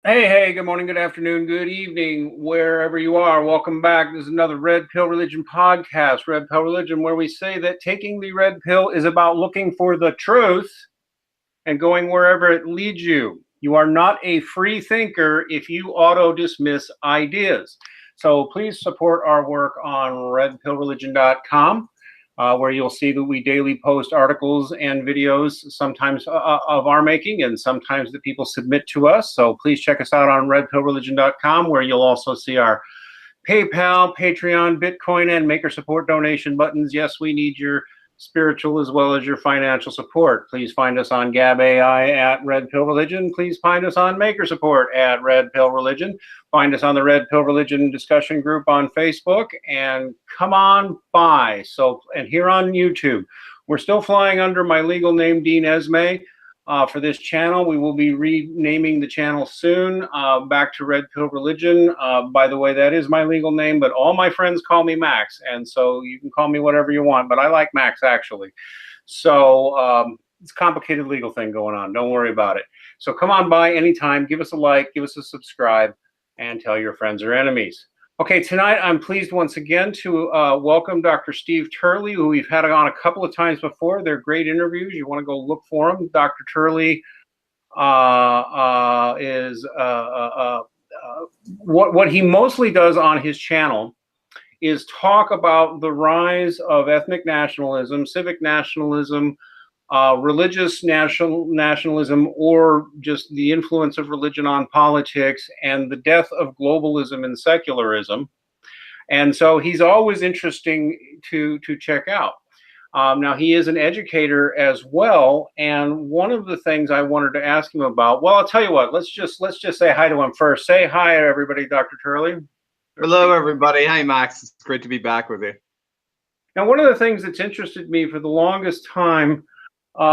Hey, good morning, good afternoon, good evening, wherever you are. Welcome back. This is another Red Pill Religion podcast, Red Pill Religion, where we say that taking the red pill is about looking for the truth and going wherever it leads you. You are not a free thinker if you auto dismiss ideas. So please support our work on redpillreligion.com. Where you'll see that we daily post articles and videos, sometimes of our making and sometimes that people submit to us. So please check us out on redpillreligion.com, where you'll also see our PayPal, Patreon, Bitcoin, and maker support donation buttons. Yes, we need your spiritual as well as your financial support. Please find us on Gab AI at Red Pill Religion. Please find us on Maker Support at Red Pill Religion. Find us on the Red Pill Religion discussion group on Facebook, and come on by. And here on YouTube, we're still flying under my legal name, Dean Esme. For this channel, we will be renaming the channel soon back to Red Pill Religion. By the way, that is my legal name, but all my friends call me Max, and so you can call me whatever you want, but I like Max, actually. So it's a complicated legal thing going on. Don't worry about it. So come on by anytime. Give us a like, give us a subscribe, and tell your friends or enemies. Okay, tonight I'm pleased once again to welcome Dr. Steve Turley, who we've had on a couple of times before. They're great interviews. You want to go look for them. Dr. Turley is what he mostly does on his channel is talk about the rise of ethnic nationalism, civic nationalism, religious nationalism, or just the influence of religion on politics, and the death of globalism and secularism. And so he's always interesting to check out. Now, he is an educator as well, and one of the things I wanted to ask him about, well, I'll tell you what, let's just say hi to him first. Say hi, everybody, Dr. Turley. Hello, everybody. Hi, Max. It's great to be back with you. Now, one of the things that's interested me for the longest time, one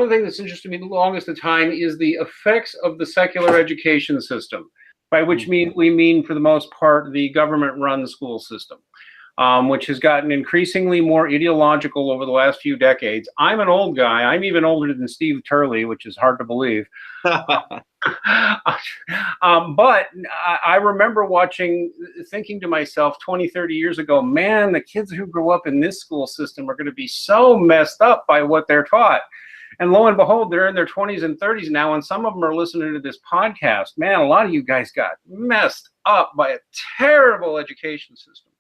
of the things that's interested me the longest time is the effects of the secular education system, by which we mean, for the most part, the government-run school system. Which has gotten increasingly more ideological over the last few decades. I'm an old guy. I'm even older than Steve Turley, which is hard to believe. But I remember thinking to myself 20, 30 years ago, man, the kids who grew up in this school system are going to be so messed up by what they're taught. And lo and behold, they're in their 20s and 30s now, and some of them are listening to this podcast. Man, a lot of you guys got messed up by a terrible education system.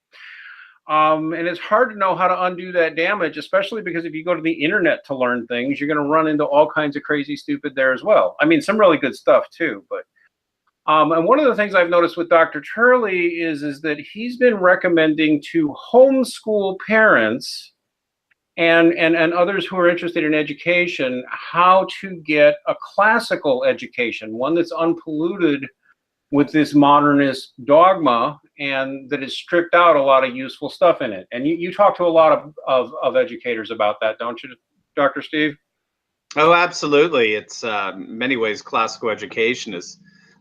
And it's hard to know how to undo that damage, especially because if you go to the internet to learn things, you're going to run into all kinds of crazy stupid there as well. I mean, some really good stuff too. But and one of the things I've noticed with Dr. Turley is that he's been recommending to homeschool parents and others who are interested in education how to get a classical education, one that's unpolluted with this modernist dogma, and that has stripped out a lot of useful stuff in it. And you talk to a lot of educators about that, don't you, Dr. Steve? Oh, absolutely. It's many ways classical education is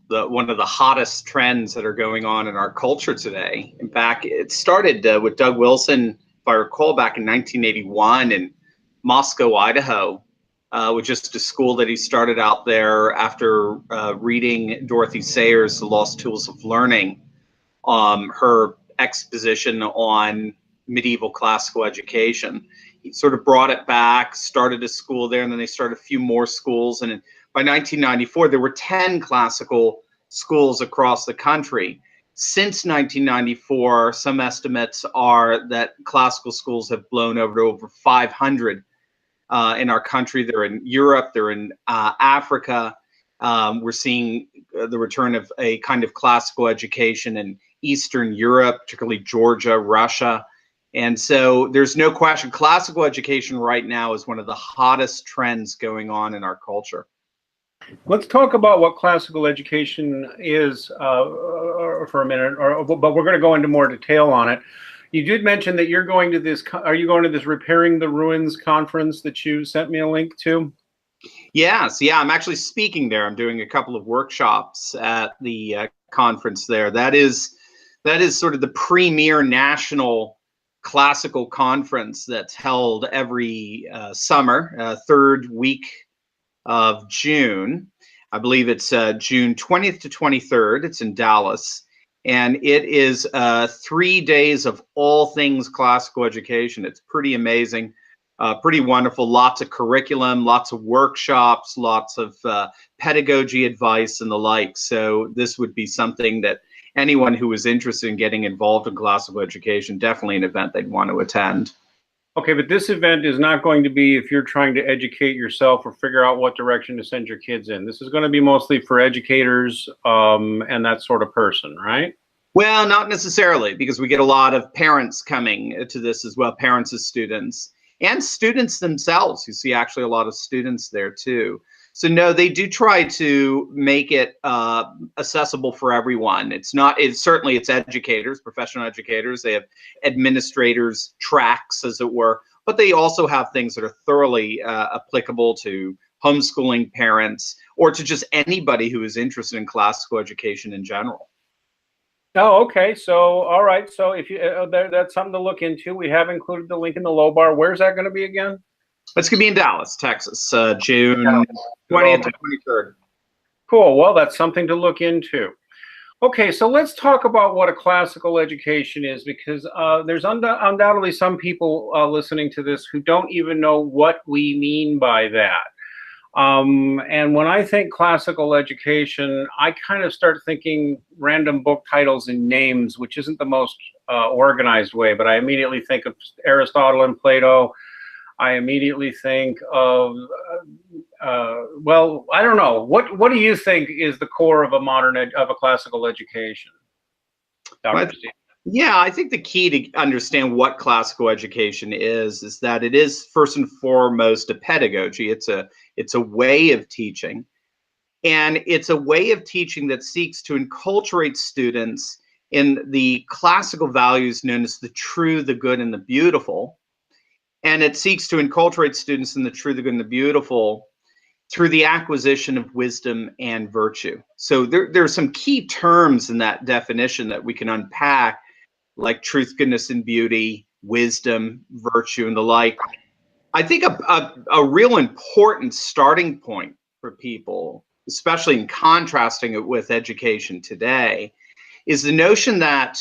one of the hottest trends that are going on in our culture today. In fact, it started with Doug Wilson, if I recall, back in 1981 in Moscow, Idaho, which is a school that he started out there after reading Dorothy Sayers' The Lost Tools of Learning, her exposition on medieval classical education. He sort of brought it back, started a school there, and then they started a few more schools. And by 1994, there were 10 classical schools across the country. Since 1994, some estimates are that classical schools have blown over to over 500 in our country. They're in Europe, they're in Africa. We're seeing the return of a kind of classical education in Eastern Europe, particularly Georgia, Russia. And so there's no question classical education right now is one of the hottest trends going on in our culture. Let's talk about what classical education is for a minute, but we're going to go into more detail on it. You did mention that you're going to this. Are you going to this Repairing the Ruins conference that you sent me a link to? Yes, yeah, I'm actually speaking there. I'm doing a couple of workshops at the conference there. That is sort of the premier national classical conference that's held every summer, third week of June. I believe it's June 20th to 23rd. It's in Dallas. And it is 3 days of all things classical education. It's pretty amazing, pretty wonderful. Lots of curriculum, lots of workshops, lots of pedagogy advice and the like. So this would be something that anyone who is interested in getting involved in classical education, definitely an event they'd want to attend. Okay, but this event is not going to be if you're trying to educate yourself or figure out what direction to send your kids in. This is going to be mostly for educators and that sort of person, right? Well, not necessarily, because we get a lot of parents coming to this as well, parents of students and students themselves. You see actually a lot of students there too. So no, they do try to make it accessible for everyone. It's certainly it's educators, professional educators. They have administrators tracks, as it were, but they also have things that are thoroughly applicable to homeschooling parents or to just anybody who is interested in classical education in general. Oh, okay. So, all right. So if you that's something to look into. We have included the link in the low bar. Where's that going to be again? It's going to be in Dallas, Texas, June 20th to 23rd. Cool. Well, that's something to look into. Okay, so let's talk about what a classical education is, because there's undoubtedly some people listening to this who don't even know what we mean by that. And when I think classical education, I kind of start thinking random book titles and names, which isn't the most organized way, but I immediately think of Aristotle and Plato. I immediately think of, well, I don't know. What do you think is the core of a classical education, Dr. Steve? Yeah, I think the key to understand what classical education is that it is first and foremost a pedagogy. It's a way of teaching, and it's a way of teaching that seeks to enculturate students in the classical values known as the true, the good, and the beautiful. And it seeks to enculturate students in the true, the good, and the beautiful through the acquisition of wisdom and virtue. So there are some key terms in that definition that we can unpack, like truth, goodness, and beauty, wisdom, virtue, and the like. I think a real important starting point for people, especially in contrasting it with education today, is the notion that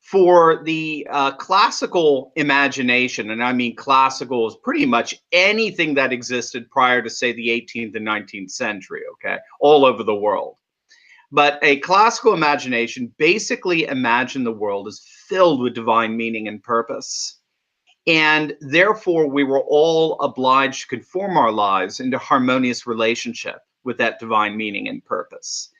for the classical imagination, and I mean classical is pretty much anything that existed prior to, say, the 18th and 19th century, okay, all over the world. But a classical imagination basically imagined the world as filled with divine meaning and purpose. And therefore, we were all obliged to conform our lives into harmonious relationship with that divine meaning and purpose.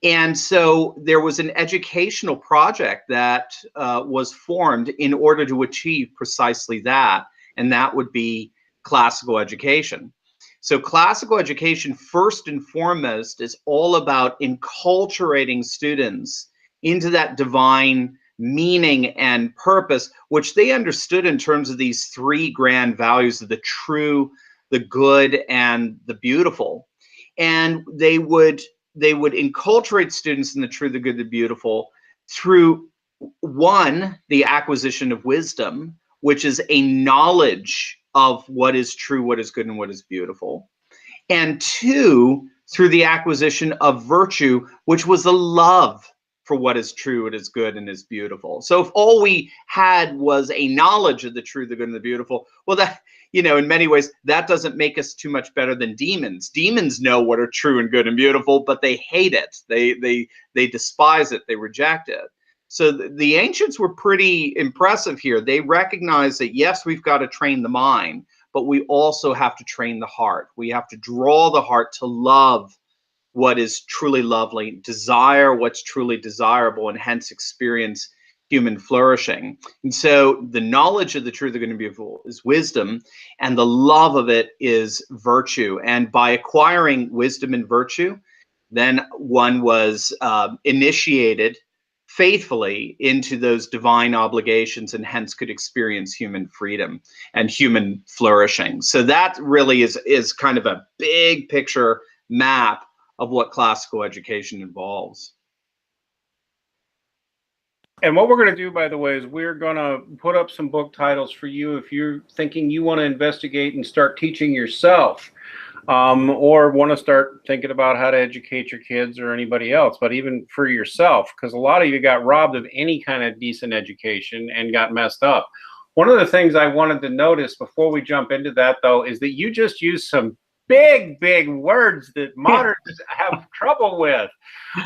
And so there was an educational project that was formed in order to achieve precisely that, and that would be classical education. So classical education, first and foremost, is all about enculturating students into that divine meaning and purpose, which they understood in terms of these three grand values of the true, the good, and the beautiful. And they would enculturate students in the true, the good, the beautiful through, one, the acquisition of wisdom, which is a knowledge of what is true, what is good, and what is beautiful. And two, through the acquisition of virtue, which was a love for what is true, what is good, and is beautiful. So if all we had was a knowledge of the true, the good, and the beautiful, well, that, you know, in many ways, that doesn't make us too much better than demons. Demons know what are true and good and beautiful, but they hate it. They despise it. They reject it. So the ancients were pretty impressive here. They recognized that, yes, we've got to train the mind, but we also have to train the heart. We have to draw the heart to love what is truly lovely, desire what's truly desirable, and hence experience human flourishing. And so the knowledge of the truth, the good, and beautiful is wisdom, and the love of it is virtue. And by acquiring wisdom and virtue, then one was initiated faithfully into those divine obligations, and hence could experience human freedom and human flourishing. So that really is kind of a big picture map of what classical education involves. And what we're going to do, by the way, is we're going to put up some book titles for you if you're thinking you want to investigate and start teaching yourself. or want to start thinking about how to educate your kids or anybody else, but even for yourself, because a lot of you got robbed of any kind of decent education and got messed up. One of the things I wanted to notice before we jump into that, though, is that you just used some big words that moderns have trouble with.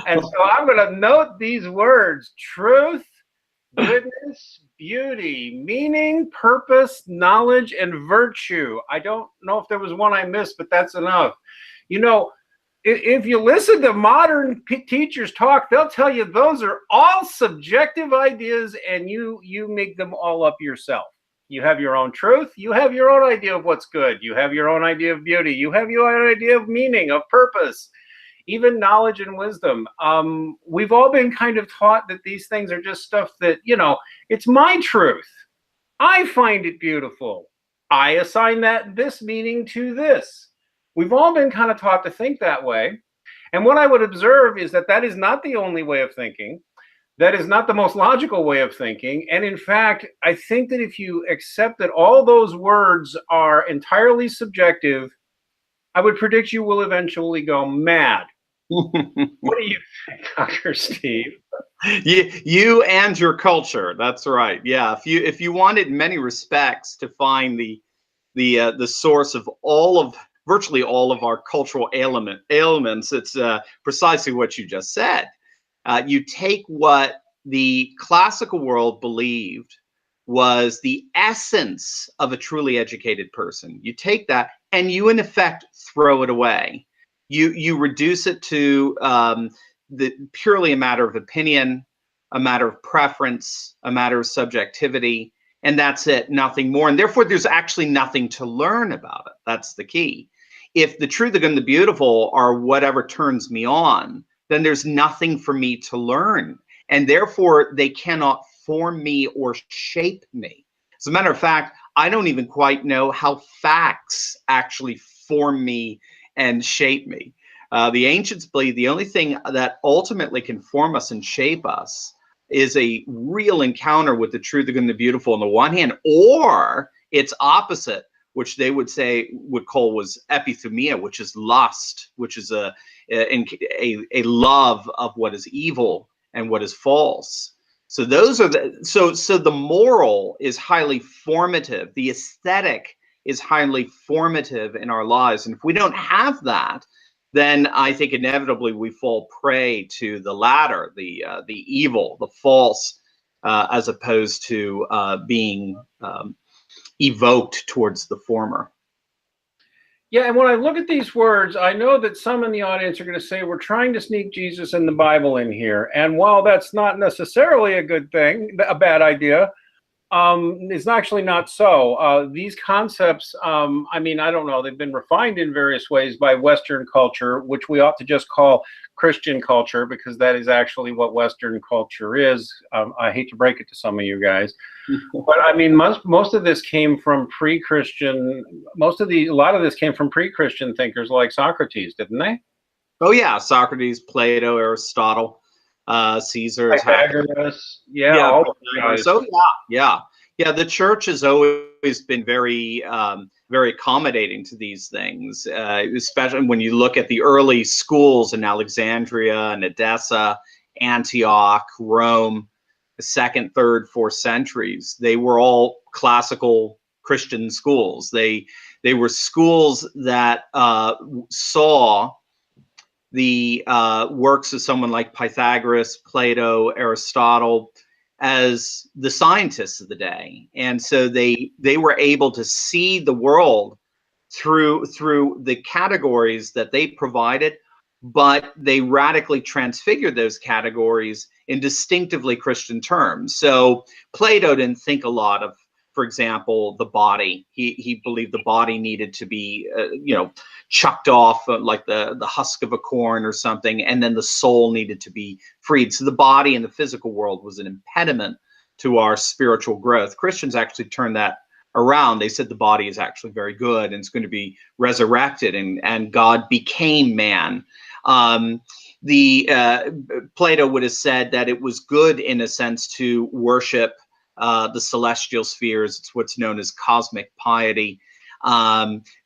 And so I'm going to note these words: truth, goodness, beauty, meaning, purpose, knowledge, and virtue. I don't know if there was one I missed, but that's enough. You know, if you listen to modern teachers talk, they'll tell you those are all subjective ideas, and you make them all up yourself. You have your own truth. You have your own idea of what's good. You have your own idea of beauty. You have your own idea of meaning, of purpose, even knowledge and wisdom. We've all been kind of taught that these things are just stuff that, you know, it's my truth. I find it beautiful. I assign this meaning to this. We've all been kind of taught to think that way. And what I would observe is that is not the only way of thinking. That is not the most logical way of thinking. And in fact, I think that if you accept that all those words are entirely subjective, I would predict you will eventually go mad. What do you think, Dr. Steve? You and your culture. That's right. Yeah. If you wanted, in many respects, to find the source of virtually all of our cultural ailments, it's precisely what you just said. You take what the classical world believed was the essence of a truly educated person. You take that and you, in effect, throw it away. You reduce it to purely a matter of opinion, a matter of preference, a matter of subjectivity, and that's it, nothing more. And therefore, there's actually nothing to learn about it. That's the key. If the true, the good, and the beautiful are whatever turns me on, then there's nothing for me to learn. And therefore, they cannot form me or shape me. As a matter of fact, I don't even quite know how facts actually form me and shape me. The ancients believe the only thing that ultimately can form us and shape us is a real encounter with the true, the good, and the beautiful on the one hand, or its opposite, which they would call was epithumia, which is lust, which is a love of what is evil and what is false. So those are so the moral is highly formative. The aesthetic is highly formative in our lives. And if we don't have that, then I think inevitably we fall prey to the latter, the evil, the false, as opposed to being evoked towards the former. Yeah, and when I look at these words, I know that some in the audience are going to say we're trying to sneak Jesus and the Bible in here. And while that's not necessarily a good thing, a bad idea, it's actually not so. These concepts, I mean, I don't know, they've been refined in various ways by Western culture, which we ought to just call Christian culture, because that is actually what Western culture is. I hate to break it to some of you guys, but I mean, most of this came from pre-Christian. A lot of this came from pre-Christian thinkers like Socrates, didn't they? Oh yeah, Socrates, Plato, Aristotle, Caesar, Pythagoras, So yeah. The church has always been very, very accommodating to these things, especially when you look at the early schools in Alexandria and Edessa, Antioch, Rome, the 2nd, 3rd, 4th centuries. They were all classical Christian schools. They were schools that saw the works of someone like Pythagoras, Plato, Aristotle as the scientists of the day. And so they were able to see the world through the categories that they provided, but they radically transfigured those categories in distinctively Christian terms. So Plato didn't think a lot of, for example, the body. He believed the body needed to be, chucked off like the husk of a corn or something, and then the soul needed to be freed. So the body in the physical world was an impediment to our spiritual growth. Christians actually turned that around. They said the body is actually very good and it's going to be resurrected, and God became man. Plato would have said that it was good in a sense to worship the celestial spheres. It's what's known as cosmic piety.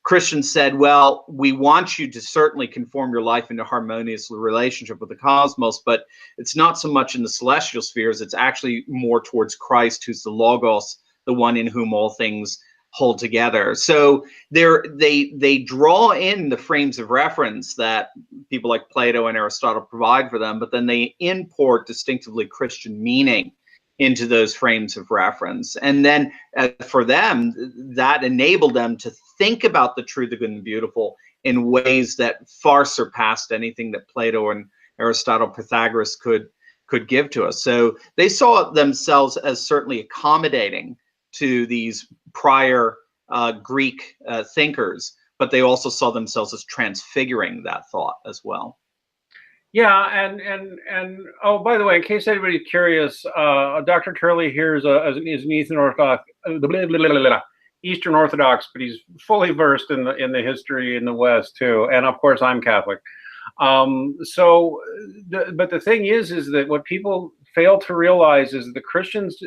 Christians said, well, we want you to certainly conform your life into harmonious relationship with the cosmos, but it's not so much in the celestial spheres. It's actually more towards Christ, who's the Logos, the one in whom all things hold together. So they draw in the frames of reference that people like Plato and Aristotle provide for them, but then they import distinctively Christian meaning into those frames of reference. And then for them, that enabled them to think about the true, the good, and the beautiful in ways that far surpassed anything that Plato and Aristotle, Pythagoras could give to us. So they saw themselves as certainly accommodating to these prior Greek thinkers, but they also saw themselves as transfiguring that thought as well. Yeah, and oh, by the way, in case anybody's curious, Dr. Turley here is an Eastern Orthodox, Eastern Orthodox, but he's fully versed in the history in the West too, and of course I'm Catholic. But the thing is that what people fail to realize is the Christians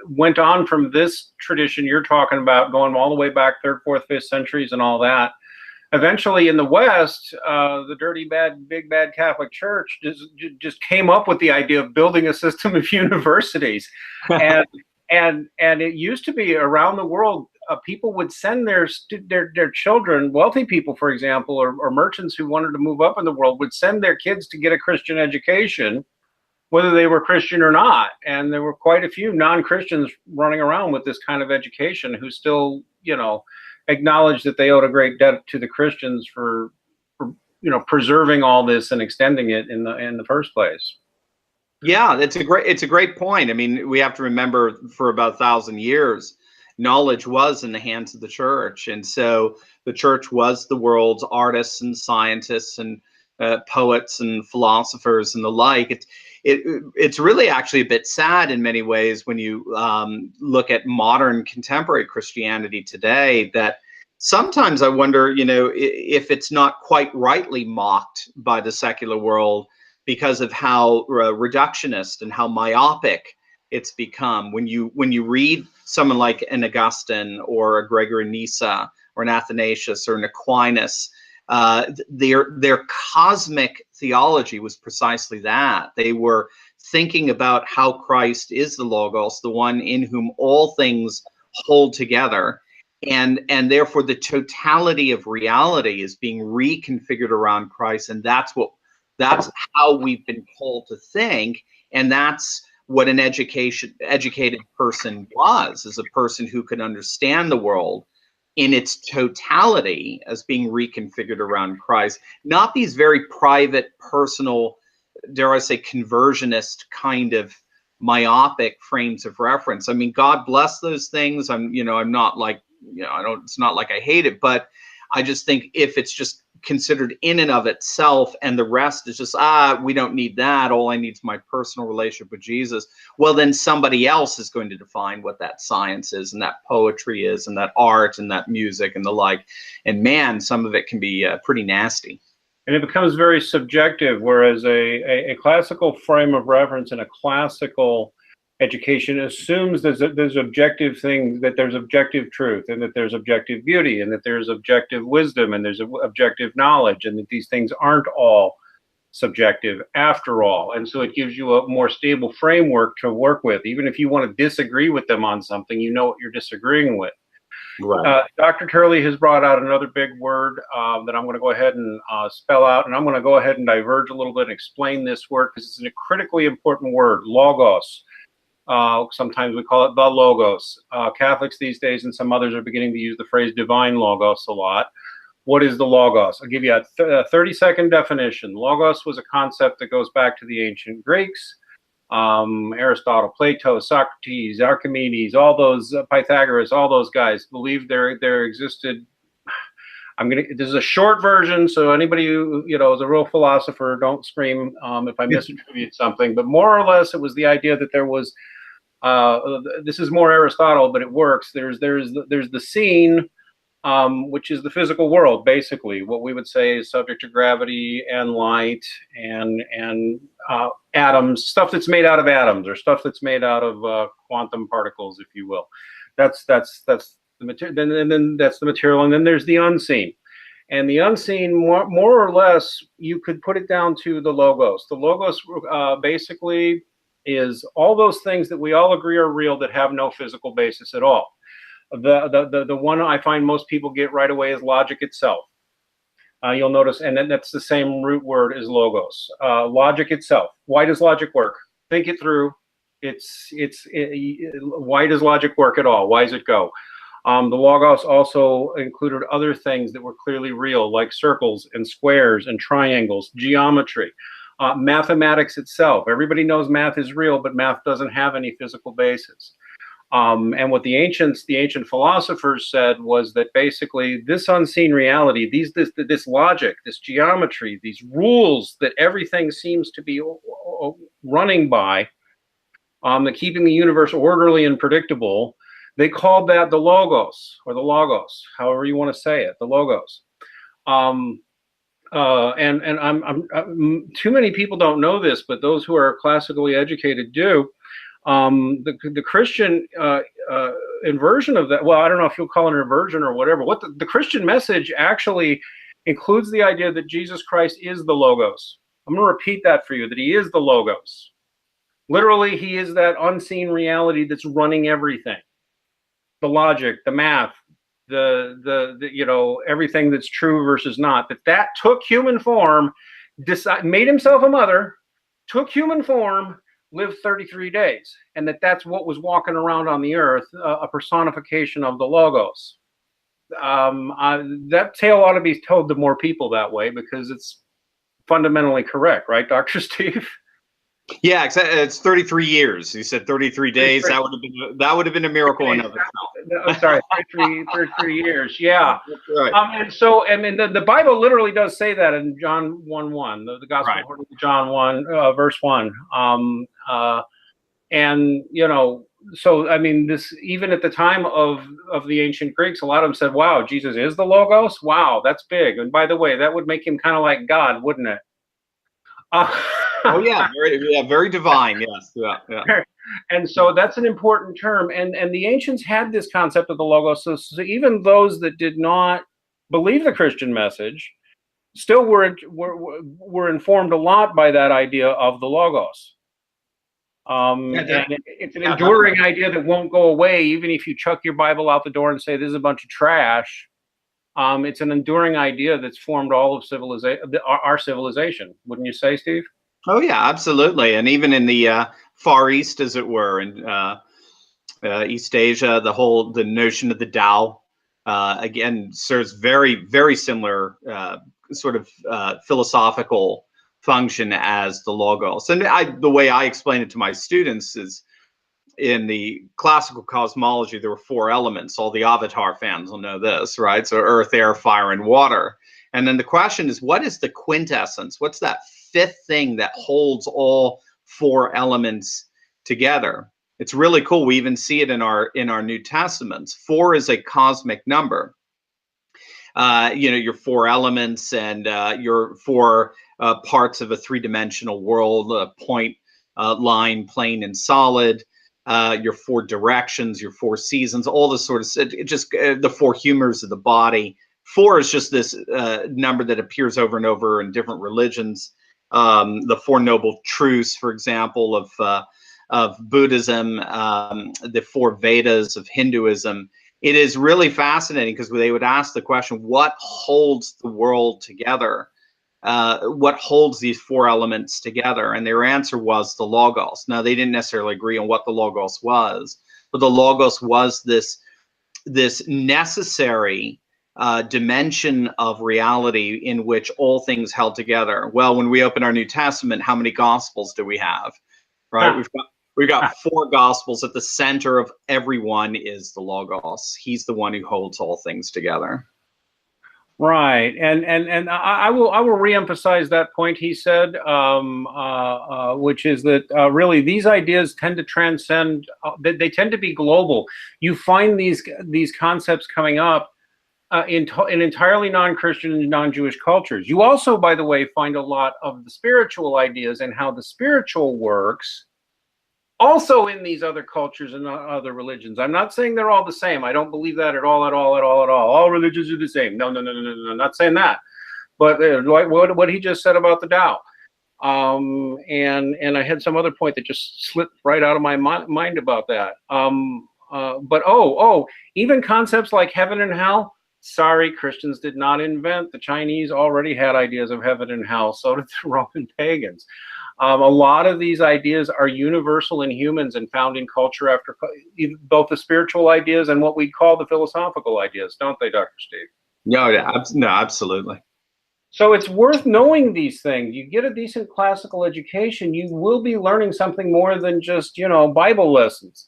went on from this tradition you're talking about, going all the way back 3rd, 4th, 5th centuries and all that. Eventually in the West, the dirty, bad, big, bad Catholic Church just came up with the idea of building a system of universities. and it used to be around the world, people would send their children, wealthy people, for example, or merchants who wanted to move up in the world, would send their kids to get a Christian education, whether they were Christian or not. And there were quite a few non-Christians running around with this kind of education who still, acknowledged that they owed a great debt to the Christians for preserving all this and extending it in the first place. Yeah, it's a great point. I mean, we have to remember for about 1,000 years, knowledge was in the hands of the church, and so the church was the world's artists and scientists and poets and philosophers and the like. It's really actually a bit sad in many ways when you look at modern contemporary Christianity today, that sometimes I wonder, if it's not quite rightly mocked by the secular world because of how reductionist and how myopic it's become. When you read someone like an Augustine or a Gregory Nyssa or an Athanasius or an Aquinas, their cosmic theology was precisely that. They were thinking about how Christ is the Logos, the one in whom all things hold together, and therefore the totality of reality is being reconfigured around Christ, and that's how we've been told to think, and that's what an educated person was, as a person who could understand the world in its totality as being reconfigured around Christ, not these very private, personal, dare I say, conversionist kind of myopic frames of reference. I mean, God bless those things. I'm not like, it's not like I hate it, but I just think if it's just considered in and of itself and the rest is just, we don't need that, all I need is my personal relationship with Jesus, well, then somebody else is going to define what that science is and that poetry is and that art and that music and the like. And man, some of it can be pretty nasty. And it becomes very subjective, whereas a classical frame of reference and a classical education assumes there's objective things, that there's objective truth, and that there's objective beauty, and that there's objective wisdom, and there's objective knowledge, and that these things aren't all subjective after all. And so it gives you a more stable framework to work with. Even if you want to disagree with them on something, you know what you're disagreeing with. Right. Dr. Turley has brought out another big word that I'm going to go ahead and spell out, and I'm going to go ahead and diverge a little bit and explain this word because it's a critically important word, logos. Sometimes we call it the Logos. Catholics these days and some others are beginning to use the phrase divine Logos a lot. What is the Logos? I'll give you a 30-second definition. Logos was a concept that goes back to the ancient Greeks. Aristotle, Plato, Socrates, Archimedes, all those, Pythagoras, all those guys believed there existed. This is a short version, so anybody who is a real philosopher, don't scream if I misattribute something. But more or less, it was the idea that there was. This is more Aristotle, but it works. There's the scene, which is the physical world, basically. What we would say is subject to gravity and light and atoms, stuff that's made out of atoms or stuff that's made out of quantum particles, if you will. That's Then that's the material, and then there's the unseen. And the unseen, more or less, you could put it down to the logos. The logos basically is all those things that we all agree are real that have no physical basis at all. The one I find most people get right away is logic itself. You'll notice, and then that's the same root word as logos. Logic itself. Why does logic work? Think it through. Why does logic work at all? Why does it go? The logos also included other things that were clearly real, like circles and squares and triangles, geometry, mathematics itself. Everybody knows math is real, but math doesn't have any physical basis. And what the ancient philosophers said was that basically this unseen reality, this logic, this geometry, these rules that everything seems to be running by, that keeping the universe orderly and predictable, they called that the logos, or the logos, however you want to say it, the logos. And I'm too many people don't know this, but those who are classically educated do. The Christian inversion of that, well, I don't know if you'll call it an inversion or whatever. What the Christian message actually includes the idea that Jesus Christ is the logos. I'm going to repeat that for you, that he is the logos. Literally, he is that unseen reality that's running everything. The logic, the math, the everything that's true versus not. That took human form, made himself a mother, took human form, lived 33 days, and that's what was walking around on the earth, a personification of the logos. That tale ought to be told to more people that way, because it's fundamentally correct, right, Dr. Steve? Yeah, it's 33 years. You said 33 days. That would have been a miracle in of itself. I'm sorry, 33 years. Yeah. That's right. And so, I mean, the Bible literally does say that in John 1:1, the Gospel according to John 1, verse 1. And so I mean, this, even at the time of the ancient Greeks, a lot of them said, "Wow, Jesus is the Logos. Wow, that's big." And by the way, that would make him kind of like God, wouldn't it? Oh yeah, very divine. Yes, yeah. And so that's an important term. And the ancients had this concept of the Logos. So even those that did not believe the Christian message still were informed a lot by that idea of the Logos. And it's an enduring idea that won't go away, even if you chuck your Bible out the door and say this is a bunch of trash. It's an enduring idea that's formed all of our civilization. Wouldn't you say, Steve? Oh yeah, absolutely. And even in the Far East, as it were, in East Asia, the notion of the Tao again serves very, very similar sort of philosophical function as the Logos. And the way I explain it to my students is, in the classical cosmology, there were 4 elements. All the Avatar fans will know this, right? So earth, air, fire, and water. And then the question is, what is the quintessence? What's that 5th thing that holds all 4 elements together? It's really cool. We even see it in our New Testaments. 4 is a cosmic number. Your 4 elements and your 4 parts of a 3-dimensional world: point, line, plane, and solid. Your 4 directions, your 4 seasons, all this sort of the 4 humors of the body. 4 is just this number that appears over and over in different religions. The 4 noble truths, for example, of Buddhism, the 4 Vedas of Hinduism. It is really fascinating, because they would ask the question, what holds the world together? What holds these 4 elements together? And their answer was the Logos. Now, they didn't necessarily agree on what the Logos was, but the Logos was this necessary dimension of reality in which all things held together. Well, when we open our New Testament, how many Gospels do we have? Right? We've got 4 Gospels. At the center of every one is the Logos. He's the one who holds all things together. Right, and I will reemphasize that point he said, which is that really these ideas tend to transcend. They tend to be global. You find these concepts coming up in entirely non-Christian and non-Jewish cultures. You also, by the way, find a lot of the spiritual ideas and how the spiritual works also in these other cultures and other religions. I'm not saying they're all the same. I don't believe that at all, at all, at all, at all. All religions are the same. No, no, no, no, no, no. I'm not saying that. But what he just said about the Tao. And I had some other point that just slipped right out of my mind about that. But even concepts like heaven and hell, sorry, Christians did not invent. The Chinese already had ideas of heaven and hell. So did the Roman pagans. A lot of these ideas are universal in humans and found in culture after both the spiritual ideas and what we call the philosophical ideas, don't they, Dr. Steve? No, no, absolutely. So it's worth knowing these things. You get a decent classical education, you will be learning something more than just, Bible lessons.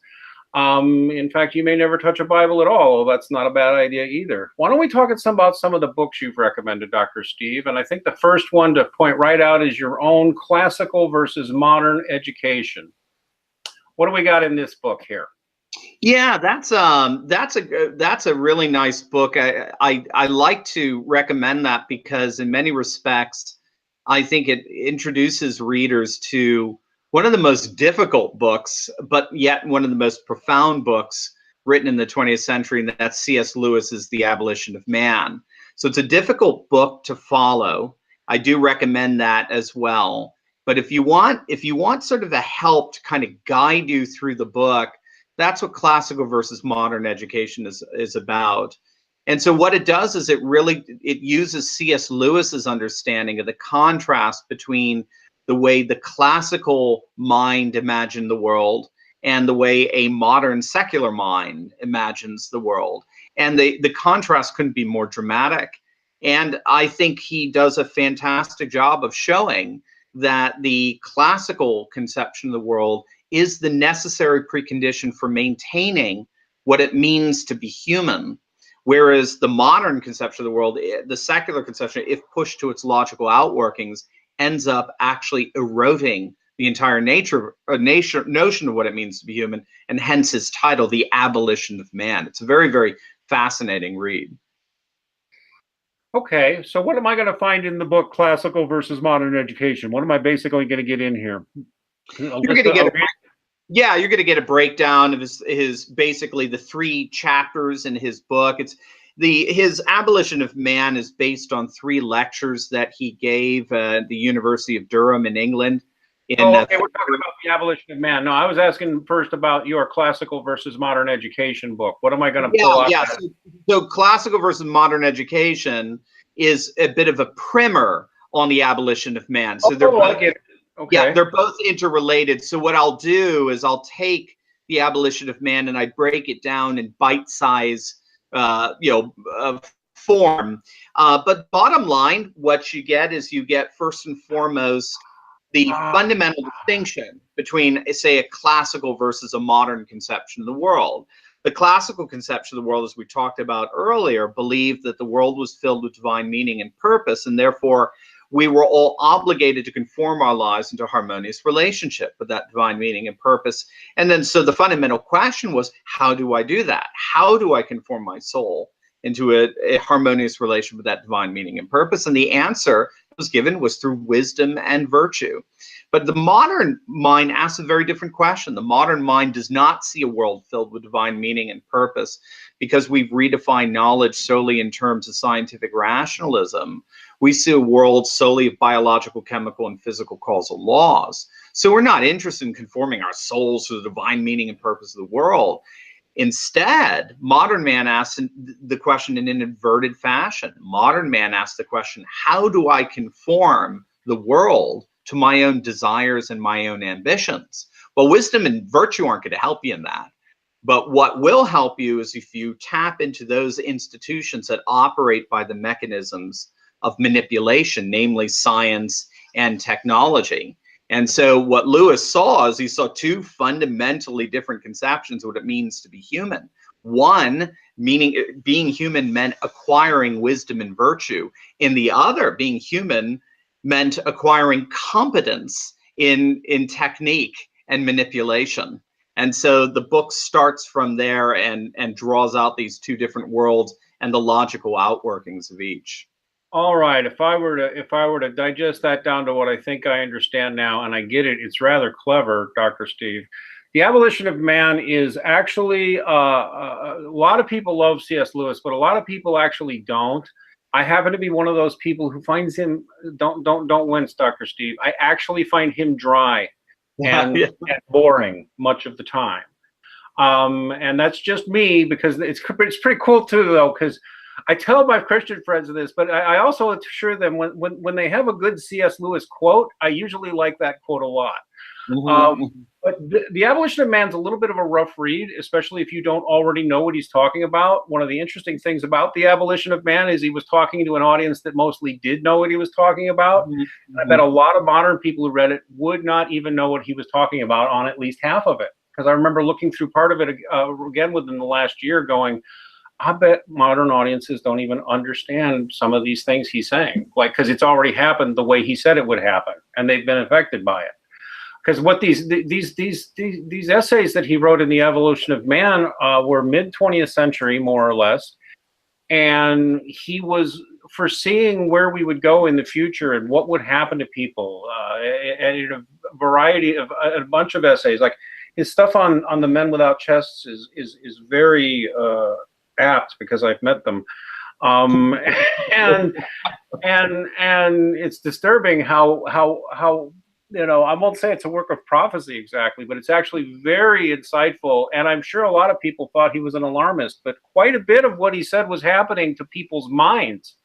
In fact, you may never touch a Bible at all. Well, that's not a bad idea either. Why don't we talk about some of the books you've recommended, Dr. Steve? And I think the first one to point right out is your own Classical versus Modern Education. What do we got in this book here? Yeah, that's a really nice book. I like to recommend that because in many respects, I think it introduces readers to one of the most difficult books, but yet one of the most profound books written in the 20th century, and that's C.S. Lewis's The Abolition of Man. So it's a difficult book to follow. I do recommend that as well. But if you want sort of a help to kind of guide you through the book, that's what Classical versus Modern Education is about. And so what it does is it uses C.S. Lewis's understanding of the contrast between the way the classical mind imagined the world and the way a modern secular mind imagines the world. And the contrast couldn't be more dramatic. And I think he does a fantastic job of showing that the classical conception of the world is the necessary precondition for maintaining what it means to be human. Whereas the modern conception of the world, the secular conception, if pushed to its logical outworkings, ends up actually eroding the entire notion of what it means to be human, and hence his title, The Abolition of Man. It's a very, very fascinating read. Okay, so what am I going to find in the book Classical versus Modern Education? What am I basically going to get in here? You're going to get a breakdown of his basically the 3 chapters in his book. His Abolition of Man is based on 3 lectures that he gave at the University of Durham in England. Okay, we're talking about the Abolition of Man. No, I was asking first about your Classical versus Modern Education book. What am I going to pull out? Yeah, so Classical versus Modern Education is a bit of a primer on the Abolition of Man. So Okay. Yeah, they're both interrelated. So what I'll do is I'll take the Abolition of Man and I break it down in bite-size, form. But bottom line, what you get is first and foremost the fundamental distinction between, say, a classical versus a modern conception of the world. The classical conception of the world, as we talked about earlier, believed that the world was filled with divine meaning and purpose, and therefore we were all obligated to conform our lives into a harmonious relationship with that divine meaning and purpose. And then so the fundamental question was, how do I do that? How do I conform my soul into a harmonious relation with that divine meaning and purpose? And the answer was through wisdom and virtue. But the modern mind asks a very different question. The modern mind does not see a world filled with divine meaning and purpose because we've redefined knowledge solely in terms of scientific rationalism. We see a world solely of biological, chemical, and physical causal laws. So we're not interested in conforming our souls to the divine meaning and purpose of the world. Instead, modern man asks the question in an inverted fashion. Modern man asks the question, how do I conform the world to my own desires and my own ambitions? Well, wisdom and virtue aren't going to help you in that. But what will help you is if you tap into those institutions that operate by the mechanisms of manipulation, namely science and technology. And so what Lewis saw is he saw 2 fundamentally different conceptions of what it means to be human. One, meaning being human meant acquiring wisdom and virtue. In the other, being human meant acquiring competence in technique and manipulation. And so the book starts from there and draws out these 2 different worlds and the logical outworkings of each. All right. If I were to digest that down to what I think I understand now, and I get it, it's rather clever, Dr. Steve. The Abolition of Man is actually a lot of people love C.S. Lewis, but a lot of people actually don't. I happen to be one of those people who finds him don't wince, Dr. Steve. I actually find him dry and boring much of the time. And that's just me, because it's pretty cool too, though, because I tell my Christian friends this, but I also assure them when they have a good C.S. Lewis quote, I usually like that quote a lot. But the Abolition of Man's a little bit of a rough read, especially if you don't already know what he's talking about. One of the interesting things about the Abolition of Man is he was talking to an audience that mostly did know what he was talking about. I bet a lot of modern people who read it would not even know what he was talking about on at least half of it. Because I remember looking through part of it again within the last year going, I bet modern audiences don't even understand some of these things he's saying, like, because it's already happened the way he said it would happen, and they've been affected by it. Because what these essays that he wrote in The Evolution of Man were mid 20th century, more or less, and he was foreseeing where we would go in the future and what would happen to people, and a variety of a bunch of essays. Like his stuff on the men without chests is very apt, because I've met them, and it's disturbing how you know, I won't say it's a work of prophecy exactly, but it's actually very insightful. And I'm sure a lot of people thought he was an alarmist, but quite a bit of what he said was happening to people's minds,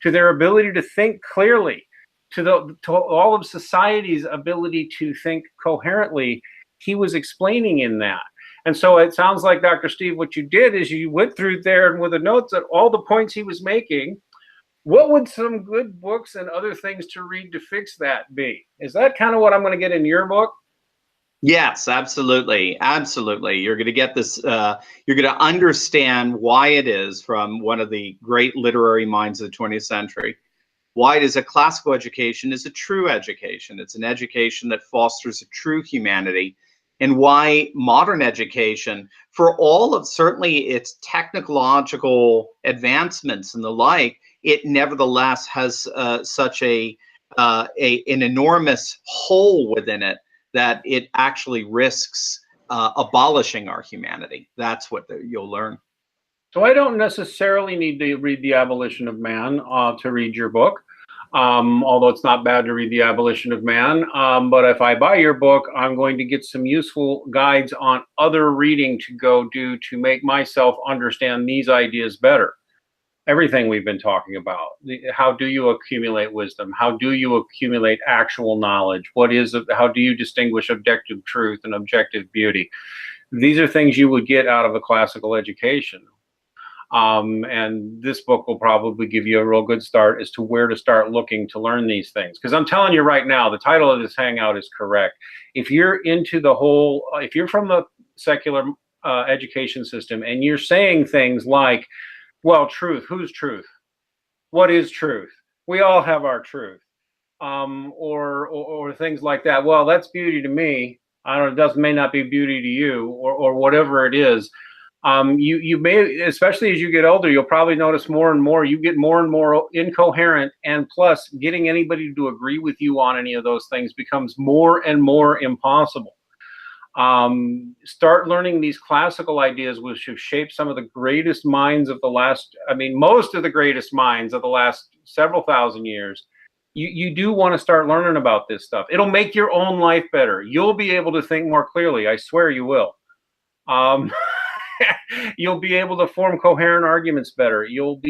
to their ability to think clearly, to all of society's ability to think coherently. He was explaining in that. And so it sounds like, Dr. Steve, what you did is you went through there and with the notes at all the points he was making. What would some good books and other things to read to fix that be? Is that kind of what I'm going to get in your book? Yes, absolutely. Absolutely. You're going to get this, you're going to understand why it is, from one of the great literary minds of the 20th century, why it is a classical education is a true education. It's an education that fosters a true humanity, and why modern education, for all of certainly its technological advancements and the like, it nevertheless has such an enormous hole within it that it actually risks abolishing our humanity. That's what you'll learn. So I don't necessarily need to read The Abolition of Man to read your book, although it's not bad to read The Abolition of Man. But if I buy your book, I'm going to get some useful guides on other reading to go do to make myself understand these ideas better. Everything we've been talking about. How do you accumulate wisdom? How do you accumulate actual knowledge? How do you distinguish objective truth and objective beauty? These are things you would get out of a classical education. And this book will probably give you a real good start as to where to start looking to learn these things. Because I'm telling you right now, the title of this hangout is correct. If you're into the whole, if you're from the secular education system and you're saying things like, well, truth, whose truth? What is truth? We all have our truth. Or things like that. Well, that's beauty to me. I don't know, may not be beauty to you, or whatever it is. You may, especially as you get older, you'll probably notice more and more, you get more and more incoherent, and plus getting anybody to agree with you on any of those things becomes more and more impossible. Start learning these classical ideas, which have shaped some of the greatest minds of the last, I mean, most of the greatest minds of the last several thousand years. You do want to start learning about this stuff. It'll make your own life better. You'll be able to think more clearly. I swear you will. You'll be able to form coherent arguments better. You'll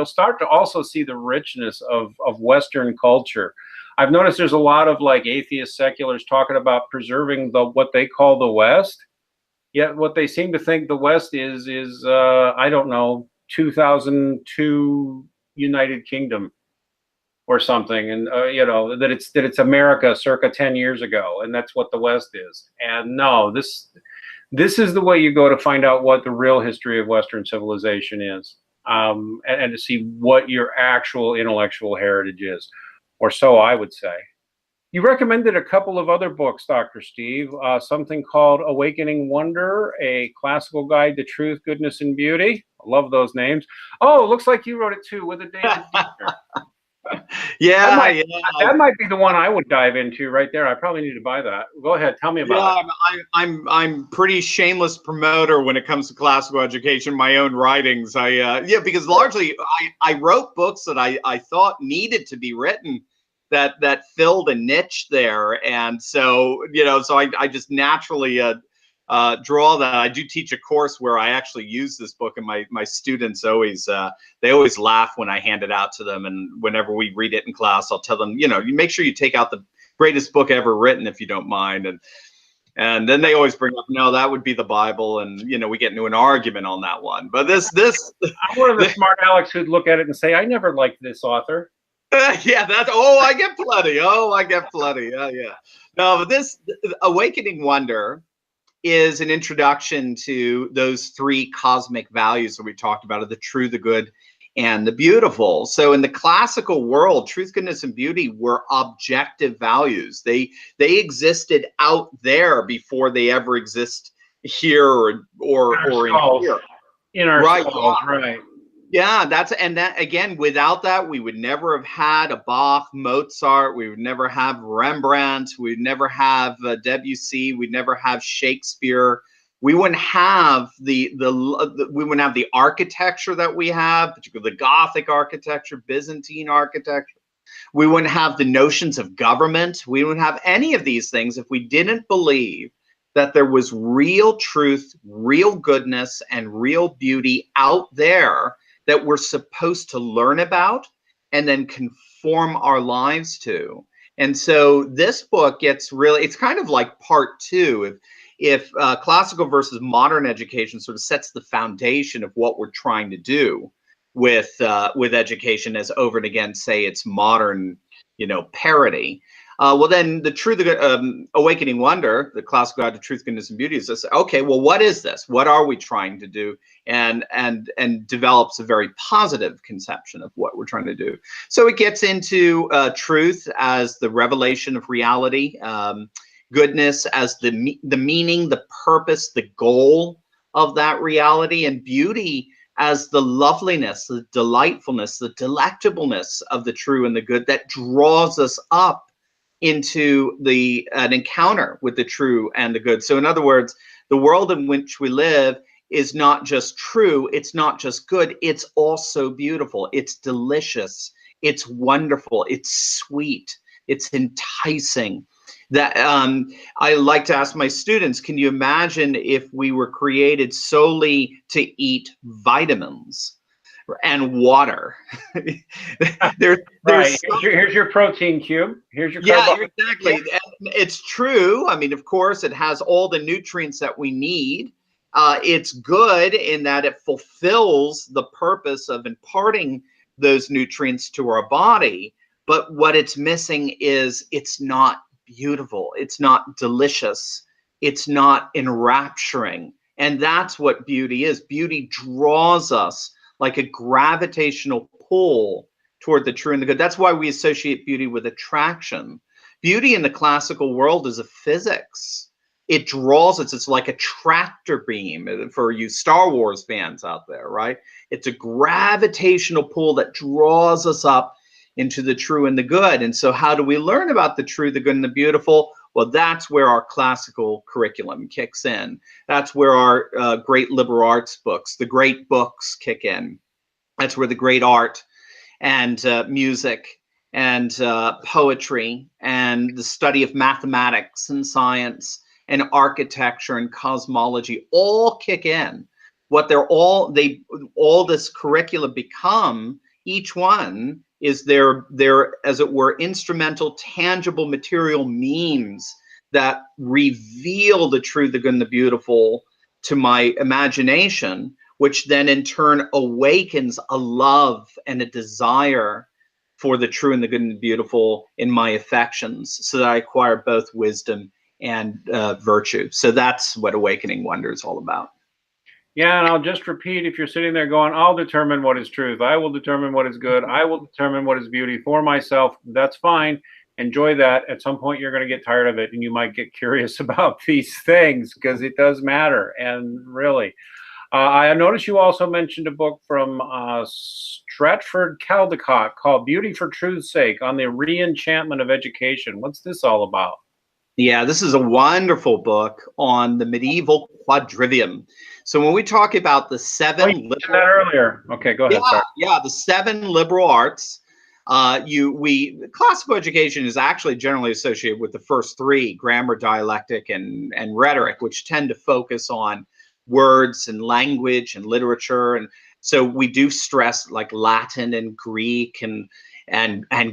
start to also see the richness of Western culture. I've noticed there's a lot of like atheist seculars talking about preserving what they call the West. Yet what they seem to think the West is I don't know, 2002 United Kingdom or something, and you know, that it's America circa 10 years ago, and that's what the West is. And no, this is the way you go to find out what the real history of Western civilization is, and to see what your actual intellectual heritage is. Or so I would say. You recommended a couple of other books, Dr. Steve, something called Awakening Wonder, A Classical Guide to Truth, Goodness, and Beauty. I love those names. Oh, looks like you wrote it too, with a David Dieter. Yeah, yeah. That might be the one I would dive into right there. I probably need to buy that. Go ahead, tell me about it. I'm pretty shameless promoter when it comes to classical education. My own writings, because largely I wrote books that I thought needed to be written, that filled a niche there, and so I just naturally draw that. I do teach a course where I actually use this book, and my students always they always laugh when I hand it out to them, and whenever we read it in class, I'll tell them, you make sure you take out the greatest book ever written if you don't mind, and then they always bring up, no, that would be the Bible, and we get into an argument on that one. But this I'm one of the smart Alex who'd look at it and say, I never liked this author. Yeah, I get plenty. Yeah. No, but this Awakening Wonder is an introduction to those three cosmic values that we talked about, of the true, the good, and the beautiful. So in the classical world, truth, goodness, and beauty were objective values. They existed out there before they ever exist here or in here. In our skulls, right. Yeah, that again, without that, we would never have had a Bach, Mozart. We would never have Rembrandt. We'd never have Debussy. We'd never have Shakespeare. We wouldn't have we wouldn't have the architecture that we have, particularly the Gothic architecture, Byzantine architecture. We wouldn't have the notions of government. We wouldn't have any of these things if we didn't believe that there was real truth, real goodness, and real beauty out there that we're supposed to learn about and then conform our lives to. And so this book gets it's kind of like part two. If classical versus modern education sort of sets the foundation of what we're trying to do with education, as over and again say it's modern, parody. Well, then the Awakening Wonder, the classical guide to truth, goodness, and beauty, is this. Okay, well, what is this? What are we trying to do? And develops a very positive conception of what we're trying to do. So it gets into truth as the revelation of reality, goodness as the meaning, the purpose, the goal of that reality, and beauty as the loveliness, the delightfulness, the delectableness of the true and the good that draws us up into an encounter with the true and the good. So in other words, the world in which we live is not just true, it's not just good, it's also beautiful, it's delicious, it's wonderful, it's sweet, it's enticing. That I like to ask my students, can you imagine if we were created solely to eat vitamins and water? Right. Here's your protein cube. Here's your exactly. And it's true. I mean, of course, it has all the nutrients that we need. It's good in that it fulfills the purpose of imparting those nutrients to our body. But what it's missing is it's not beautiful. It's not delicious. It's not enrapturing. And that's what beauty is. Beauty draws us like a gravitational pull toward the true and the good. That's why we associate beauty with attraction. Beauty in the classical world is a physics. It draws us. It's like a tractor beam for you Star Wars fans out there, right? It's a gravitational pull that draws us up into the true and the good. And so how do we learn about the true, the good, and the beautiful? Well, that's where our classical curriculum kicks in. That's where our great liberal arts books, the great books, kick in. That's where the great art and music and poetry and the study of mathematics and science and architecture and cosmology all kick in. What all this curricula become, each one is their, as it were, instrumental, tangible, material means that reveal the true, the good, and the beautiful to my imagination, which then in turn awakens a love and a desire for the true and the good and the beautiful in my affections, so that I acquire both wisdom and virtue. So that's what Awakening Wonder is all about. Yeah, and I'll just repeat, if you're sitting there going, I'll determine what is truth, I will determine what is good, I will determine what is beauty for myself, that's fine. Enjoy that. At some point, you're going to get tired of it, and you might get curious about these things, because it does matter. And really, I noticed you also mentioned a book from Stratford Caldecott called Beauty for Truth's Sake on the Reenchantment of Education. What's this all about? Yeah, this is a wonderful book on the medieval quadrivium. So when we talk about the Oh, you seven mentioned that earlier. Okay, go yeah, ahead. Sorry. yeah, the seven liberal arts. Classical education is actually generally associated with the first three: grammar, dialectic, and rhetoric, which tend to focus on words and language and literature. And so we do stress like Latin and Greek and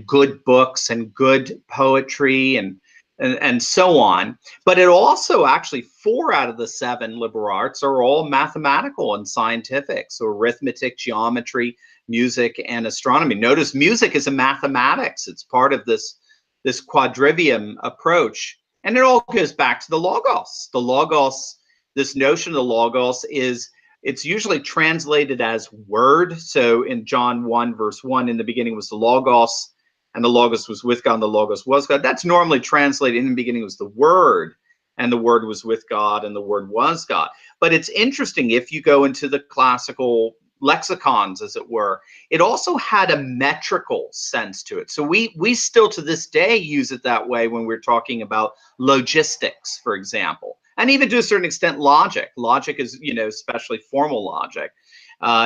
good books and good poetry and so on. But it also actually, four out of the seven liberal arts are all mathematical and scientific. So arithmetic, geometry, music, and astronomy. Notice music is a mathematics. It's part of this quadrivium approach. And it all goes back to the logos. The logos, this notion of the logos it's usually translated as word. So in John 1, verse 1, in the beginning was the logos, and the logos was with God, and the logos was God. That's normally translated, in the beginning was the word, and the word was with God, and the word was God. But it's interesting, if you go into the classical lexicons, as it were, it also had a metrical sense to it. So we still to this day use it that way when we're talking about logistics, for example, and even to a certain extent logic. Logic is, especially formal logic,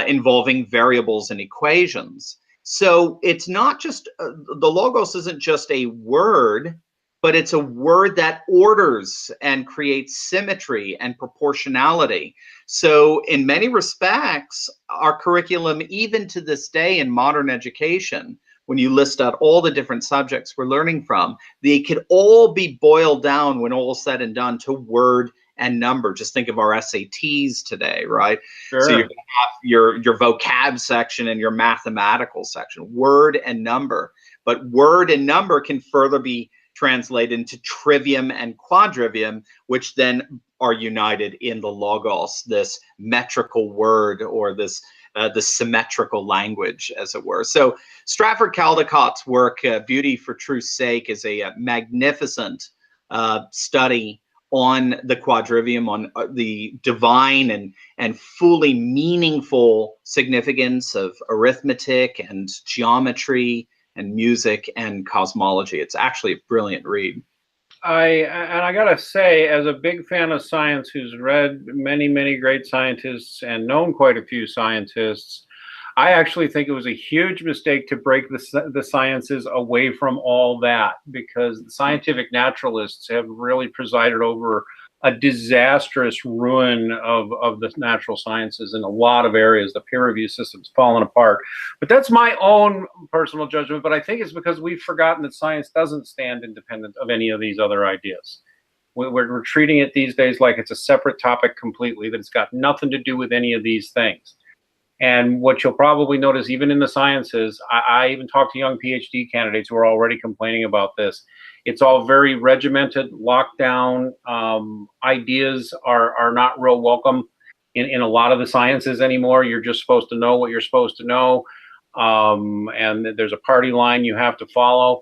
involving variables and equations. So it's not just, the logos isn't just a word, but it's a word that orders and creates symmetry and proportionality. So in many respects, our curriculum, even to this day in modern education, when you list out all the different subjects we're learning from, they could all be boiled down, when all is said and done, to word and number. Just think of our SATs today, right? Sure. So you're going to have your vocab section and your mathematical section, word and number. But word and number can further be translated into trivium and quadrivium, which then are united in the logos, this metrical word, or this the symmetrical language, as it were. So Stratford Caldecott's work, Beauty for Truth's Sake, is a magnificent study on the quadrivium, on the divine and fully meaningful significance of arithmetic and geometry and music and cosmology. It's actually a brilliant read. I gotta say, as a big fan of science, who's read many great scientists and known quite a few scientists, I actually think it was a huge mistake to break the sciences away from all that, because the scientific naturalists have really presided over a disastrous ruin of the natural sciences in a lot of areas. The peer review system's fallen apart. But that's my own personal judgment. But I think it's because we've forgotten that science doesn't stand independent of any of these other ideas. We're treating it these days like it's a separate topic completely, that it's got nothing to do with any of these things. And what you'll probably notice, even in the sciences, I even talk to young PhD candidates who are already complaining about this. It's all very regimented, locked down. Ideas are not real welcome in a lot of the sciences anymore. You're just supposed to know what you're supposed to know. And there's a party line you have to follow,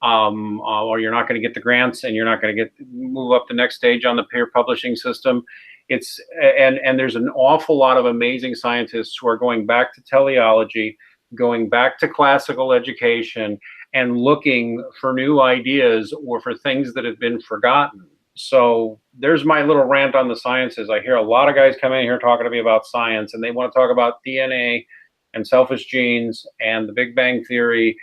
or you're not going to get the grants, and you're not going to move up the next stage on the peer publishing system. And there's an awful lot of amazing scientists who are going back to teleology, going back to classical education, and looking for new ideas or for things that have been forgotten. So there's my little rant on the sciences. I hear a lot of guys come in here talking to me about science, and they want to talk about DNA and selfish genes and the Big Bang Theory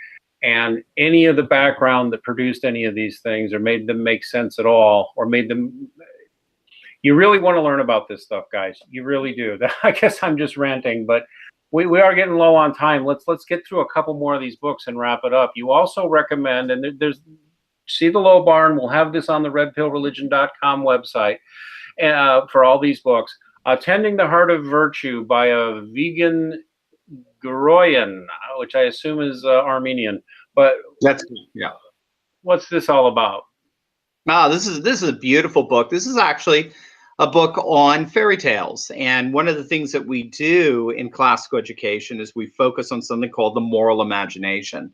and any of the background that produced any of these things or made them make sense at all, or made them. You really want to learn about this stuff, guys. You really do. I guess I'm just ranting, but we are getting low on time. Let's get through a couple more of these books and wrap it up. You also recommend, and there's See the Low Barn. We'll have this on the redpillreligion.com website for all these books. Tending the Heart of Virtue by a vegan Goroyan, which I assume is Armenian. But That's, yeah. What's this all about? This is a beautiful book. This is actually a book on fairy tales. And one of the things that we do in classical education is we focus on something called the moral imagination.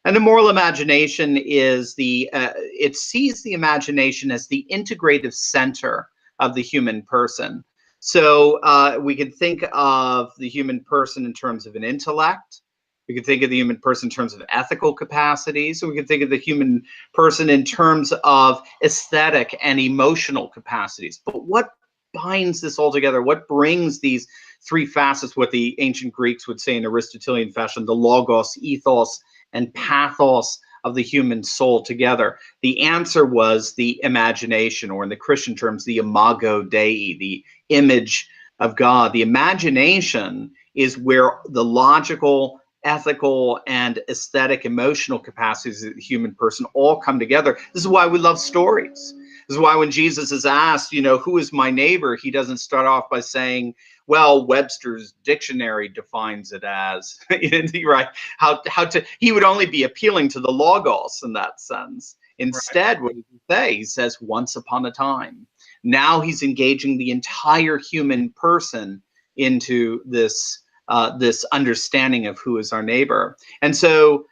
And the moral imagination is it sees the imagination as the integrative center of the human person. So we could think of the human person in terms of an intellect. We could think of the human person in terms of ethical capacities. And we could think of the human person in terms of aesthetic and emotional capacities. But what binds this all together? What brings these three facets, what the ancient Greeks would say in Aristotelian fashion, the logos, ethos, and pathos of the human soul together? The answer was the imagination, or in the Christian terms, the imago Dei, the image of God. The imagination is where the logical, ethical, and aesthetic, emotional capacities of the human person all come together. This is why we love stories. This is why when Jesus is asked, who is my neighbor, he doesn't start off by saying, well, Webster's dictionary defines it as, right? He would only be appealing to the logos in that sense. Instead, what does he say? He says, once upon a time. Now he's engaging the entire human person into this understanding of who is our neighbor. And so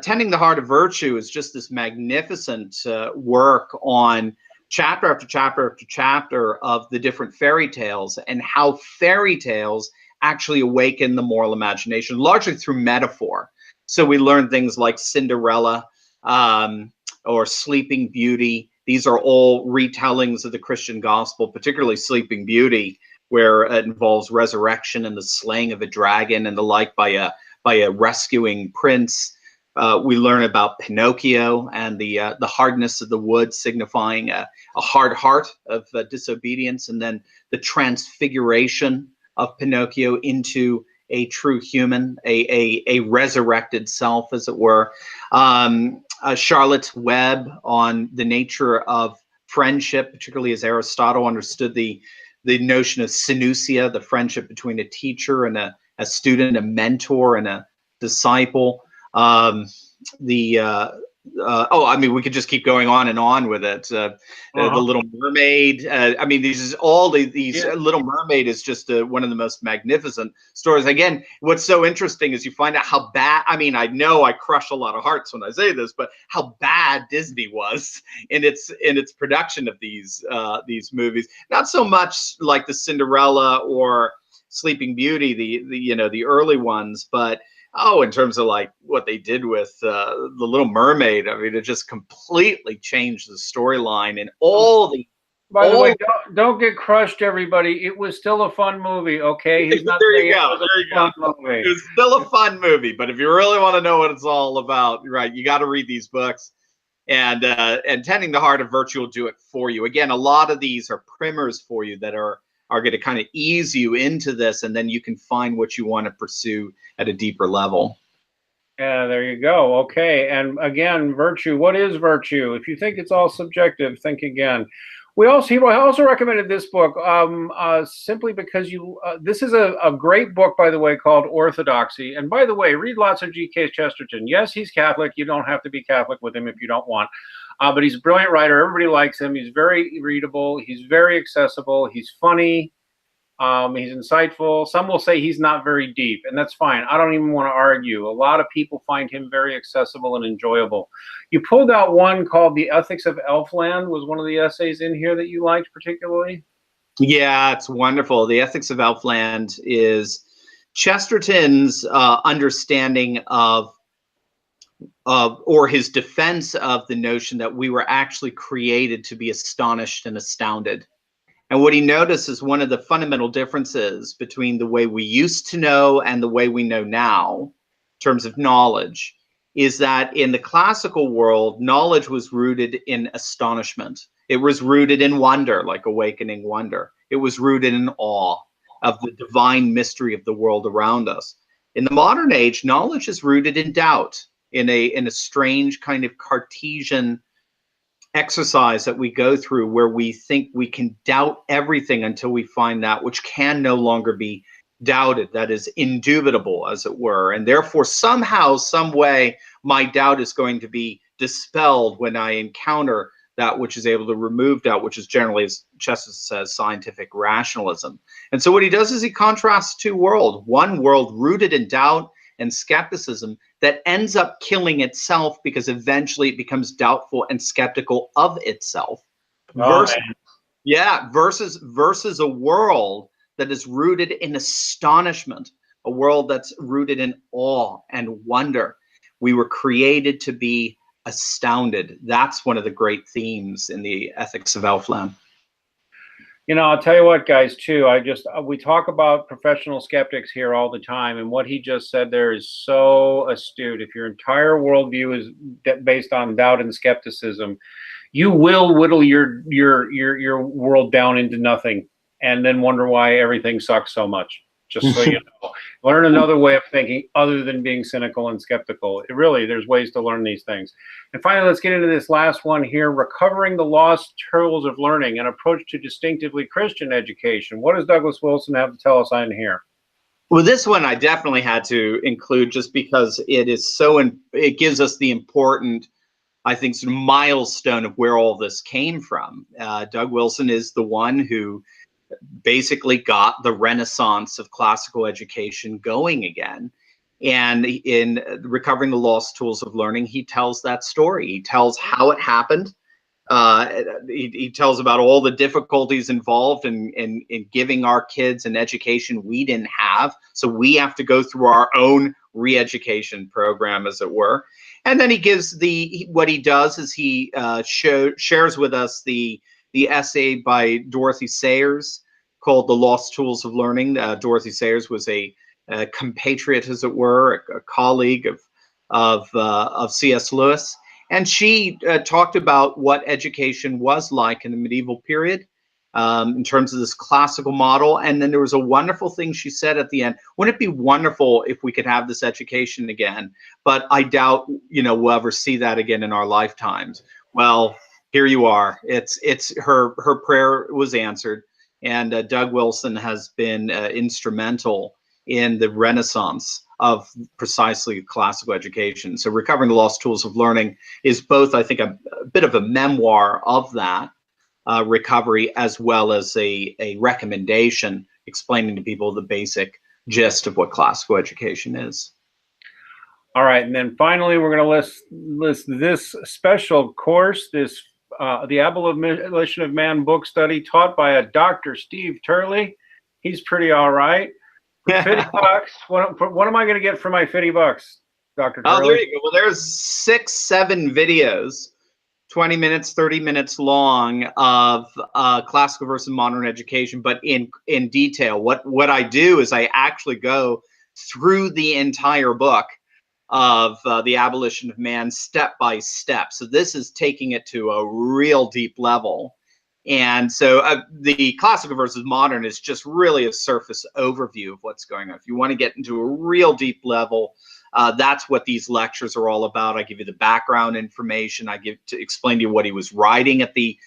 Tending the Heart of Virtue is just this magnificent work on chapter after chapter after chapter of the different fairy tales, and how fairy tales actually awaken the moral imagination, largely through metaphor. So we learn things like Cinderella or Sleeping Beauty. These are all retellings of the Christian gospel, particularly Sleeping Beauty, where it involves resurrection and the slaying of a dragon and the like by a rescuing prince. We learn about Pinocchio and the hardness of the wood, signifying a hard heart of disobedience, and then the transfiguration of Pinocchio into a true human, a resurrected self, as it were. Charlotte's Web on the nature of friendship, particularly as Aristotle understood the notion of synusia, the friendship between a teacher and a student, a mentor and a disciple. We could just keep going on and on with it. The Little Mermaid. These Little Mermaid is just one of the most magnificent stories. Again, what's so interesting is you find out how bad. I know I crush a lot of hearts when I say this, but how bad Disney was in its production of these movies. Not so much like the Cinderella or Sleeping Beauty, the early ones, but in terms of like what they did with the Little Mermaid, it just completely changed the storyline and all the. By the way, don't get crushed, everybody. It was still a fun movie, okay? He's not there. You go. There you go. It was still a fun movie, but if you really want to know what it's all about, right, you got to read these books, and Tending the Heart of Virtue will do it for you. Again, a lot of these are primers for you that are going to kind of ease you into this, and then you can find what you want to pursue at a deeper level. Yeah, there you go. Okay. And again, virtue. What is virtue? If you think it's all subjective, think again. He also recommended this book simply because this is a great book, by the way, called Orthodoxy. And by the way, read lots of G.K. Chesterton. Yes, he's Catholic. You don't have to be Catholic with him if you don't want. But he's a brilliant writer. Everybody likes him. He's very readable. He's very accessible. He's funny. He's insightful. Some will say he's not very deep, and that's fine. I don't even want to argue. A lot of people find him very accessible and enjoyable. You pulled out one called The Ethics of Elfland. Was one of the essays in here that you liked particularly? Yeah, it's wonderful. The Ethics of Elfland is Chesterton's understanding of or his defense of the notion that we were actually created to be astonished and astounded. And what he notices, one of the fundamental differences between the way we used to know and the way we know now, in terms of knowledge, is that in the classical world, knowledge was rooted in astonishment. It was rooted in wonder, like awakening wonder. It was rooted in awe of the divine mystery of the world around us. In the modern age, knowledge is rooted in doubt, in a strange kind of Cartesian exercise that we go through where we think we can doubt everything until we find that which can no longer be doubted, that is indubitable, as it were. And therefore, somehow, some way, my doubt is going to be dispelled when I encounter that which is able to remove doubt, which is generally, as Chesterton says, scientific rationalism. And so what he does is he contrasts two worlds. One world rooted in doubt and skepticism that ends up killing itself because eventually it becomes doubtful and skeptical of itself. Versus Yeah, versus a world that is rooted in astonishment, a world that's rooted in awe and wonder. We were created to be astounded. That's one of the great themes in the ethics of Elfland. I'll tell you what, guys, too. We talk about professional skeptics here all the time, and what he just said there is so astute. If your entire worldview is based on doubt and skepticism, you will whittle your world down into nothing, and then wonder why everything sucks so much. Just so you know, learn another way of thinking other than being cynical and skeptical. There's ways to learn these things. And finally, let's get into this last one here: recovering the lost tools of learning, an approach to distinctively Christian education. What does Douglas Wilson have to tell us on here? Well, this one I definitely had to include just because it is it gives us the important, I think, sort of milestone of where all this came from. Doug Wilson is the one who basically got the renaissance of classical education going again. And in Recovering the Lost Tools of Learning, he tells that story. He tells how it happened. He tells about all the difficulties involved in giving our kids an education we didn't have. So we have to go through our own re-education program, as it were. And then he gives what he does is he shares with us the essay by Dorothy Sayers called The Lost Tools of Learning. Dorothy Sayers was a compatriot, as it were, a colleague of C.S. Lewis. And she talked about what education was like in the medieval period in terms of this classical model. And then there was a wonderful thing she said at the end: wouldn't it be wonderful if we could have this education again? But I doubt, we'll ever see that again in our lifetimes. Well, here you are. Her prayer was answered. And Doug Wilson has been instrumental in the renaissance of precisely classical education. So Recovering the Lost Tools of Learning is both, I think, a bit of a memoir of that recovery, as well as a recommendation explaining to people the basic gist of what classical education is. All right, and then finally, we're going to list this special course, the Abolition of Man book study, taught by a Dr. Steve Turley. He's pretty all right. $50. What am I going to get for my $50, Dr. Turley? Oh, there you go. Well, there's 6-7 videos, 20 minutes, 30 minutes long, of classical versus modern education, but in detail. What I do is I actually go through the entire book of The Abolition of Man step by step. So this is taking it to a real deep level. And so the classical versus modern is just really a surface overview of what's going on. If you want to get into a real deep level, that's what these lectures are all about. I give you the background information. I explain to you what he was writing at the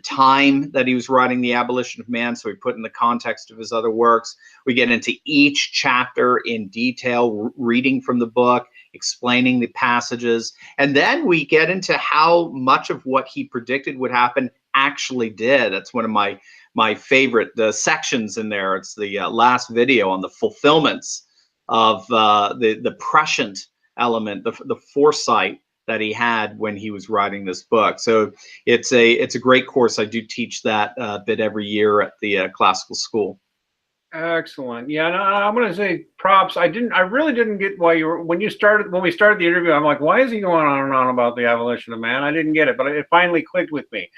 time that he was writing The Abolition of Man, so we put in the context of his other works. We get into each chapter in detail, reading from the book, explaining the passages, and then we get into how much of what he predicted would happen actually did. That's one of my favorite sections in there. It's the last video on the fulfillments of the prescient element, the foresight that he had when he was writing this book. So it's a great course. I do teach that bit every year at the classical school. Excellent. Yeah, no, I'm going to say props. I really didn't get why when we started the interview, I'm like, why is he going on and on about the abolition of man? I didn't get it, but it finally clicked with me,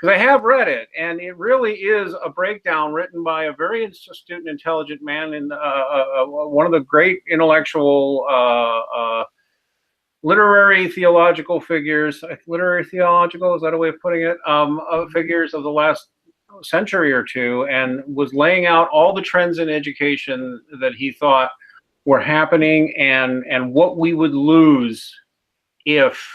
because I have read it, and it really is a breakdown written by a very astute and intelligent man, and one of the great intellectual literary theological figures. Literary theological, is that a way of putting it? Figures of the last century or two, and was laying out all the trends in education that he thought were happening, and what we would lose if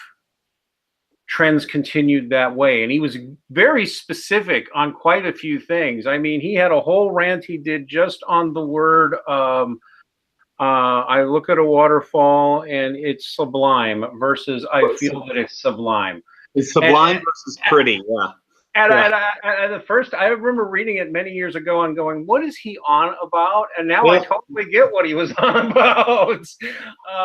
trends continued that way. And he was very specific on quite a few things. I mean, he had a whole rant he did just on the word I look at a waterfall and it's sublime versus I feel that it's sublime. It's sublime versus pretty, yeah. And, Yeah. and at first, I remember reading it many years ago and going, "What is he on about?" And now I Yeah. totally get what he was on about.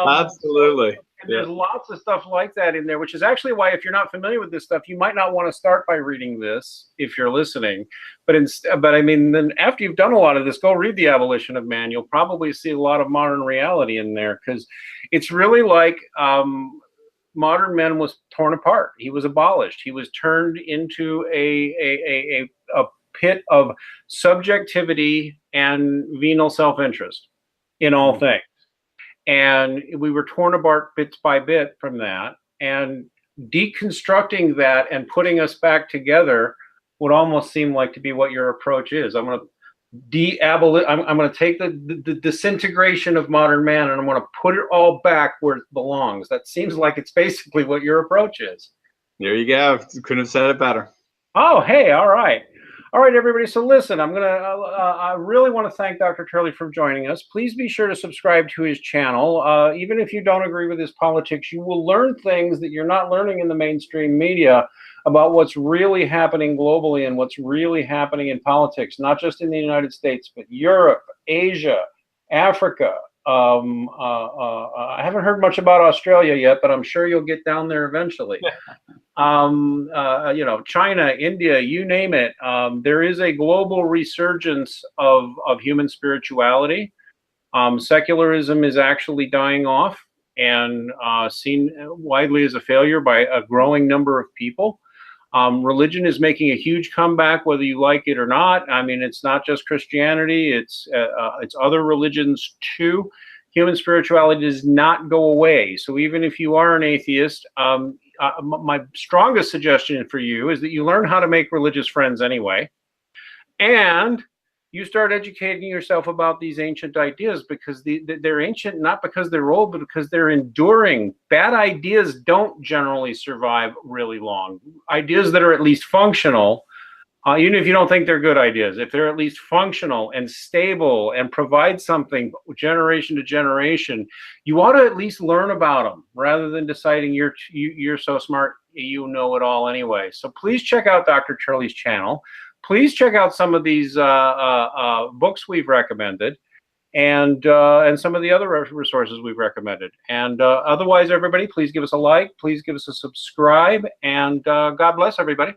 Absolutely. And Yeah. there's lots of stuff like that in there, which is actually why, if you're not familiar with this stuff, you might not want to start by reading this if you're listening. But I mean, then after you've done a lot of this, go read The Abolition of Man. You'll probably see a lot of modern reality in there, because it's really like modern man was torn apart. He was abolished. He was turned into a pit of subjectivity and venal self-interest in all things. And we were torn apart bit by bit from that. And deconstructing that and putting us back together would almost seem like to be what your approach is. I'm going to I'm going to take the disintegration of modern man and I'm going to put it all back where it belongs. That seems like it's basically what your approach is. There you go. Couldn't have said it better. Oh, hey, all right. All right, everybody. So listen, I really want to thank Dr. Turley for joining us. Please be sure to subscribe to his channel. Even if you don't agree with his politics, you will learn things that you're not learning in the mainstream media about what's really happening globally and what's really happening in politics, not just in the United States, but Europe, Asia, Africa. I haven't heard much about Australia yet, but I'm sure you'll get down there eventually. China, India, you name it. There is a global resurgence of human spirituality. Secularism is actually dying off and seen widely as a failure by a growing number of people. Religion is making a huge comeback, whether you like it or not. I mean, it's not just Christianity; it's other religions too. Human spirituality does not go away. So even if you are an atheist, my strongest suggestion for you is that you learn how to make religious friends anyway, and you start educating yourself about these ancient ideas, because they're ancient not because they're old, but because they're enduring. Bad ideas don't generally survive really long. Ideas that are at least functional, even if you don't think they're good ideas, if they're at least functional and stable and provide something generation to generation, you ought to at least learn about them rather than deciding you're so smart you know it all anyway. So please check out Dr. Turley's channel. Please check out some of these books we've recommended, and some of the other resources we've recommended. And otherwise, everybody, please give us a like, please give us a subscribe, and God bless everybody.